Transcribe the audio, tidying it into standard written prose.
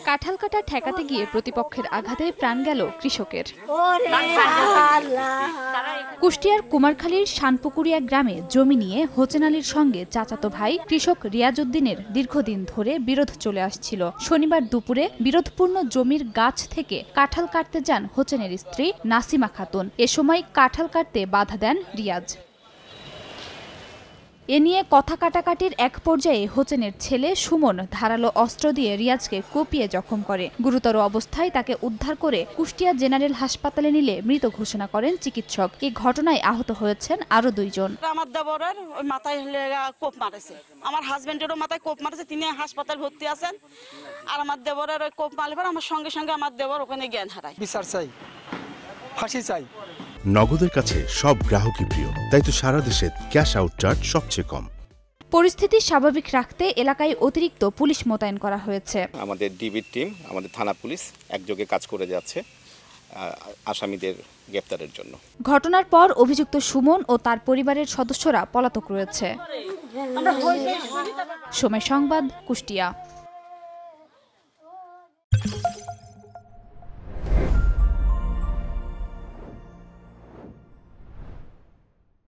কাঁঠাল কাটা ঠেকাতে গিয়ে প্রতিপক্ষের আঘাতে প্রাণ গেল কৃষকের। কুষ্টিয়ার কুমারখালীর শানপুকুরিয়া গ্রামে জমি নিয়ে হোসেন আলীর সঙ্গে চাচাতো ভাই কৃষক রিয়াজ উদ্দিনের দীর্ঘদিন ধরে বিরোধ চলে আসছিল। শনিবার দুপুরে বিরোধপূর্ণ জমির গাছ থেকে কাঁঠাল কাটতে যান হোসেনের স্ত্রী নাসিমা খাতুন। এ সময় কাঁঠাল কাটতে বাধা দেন রিয়াজ। এ নিয়ে কথা কাটাকাটির এক পর্যায়ে হোসেনের ছেলে সুমন ধারালো অস্ত্র দিয়ে রিয়াজকে কুপিয়ে জখম করে। গুরুতর অবস্থায় তাকে উদ্ধার করে কুষ্টিয়া জেনারেল হাসপাতালে নিলে মৃত ঘোষণা করেন চিকিৎসক। এই ঘটনায় আহত হয়েছেন আরো 2 জন। আমার দেবরের মাথায় কোপ মারেছে, আমার হাজবেন্ডেরও মাথায় কোপ মারেছে, তিনি হাসপাতালে ভর্তি আছেন। আর আমার দেবরের কোপ মারলে পর আমার সঙ্গে সঙ্গে আমার দেবর ওখানে জ্ঞান হারায়। বিচার চাই, ফাঁসি চাই। নগদের কাছে সব গ্রাহকই প্রিয়, তাই তো সারা দেশে ক্যাশ আউট চার্জ সবচেয়ে কম। পরিস্থিতি স্বাভাবিক রাখতে এলাকায় অতিরিক্ত পুলিশ মোতায়েন করা হয়েছে। আমাদের ডিবি টিম, আমাদের থানা পুলিশ একযোগে কাজ করে যাচ্ছে আসামিদের গ্রেফতারের জন্য। ঘটনার পর অভিযুক্ত সুমন ও তার পরিবারের সদস্যরা পলাতক রয়েছে। সময় সংবাদ, কুষ্টিয়া।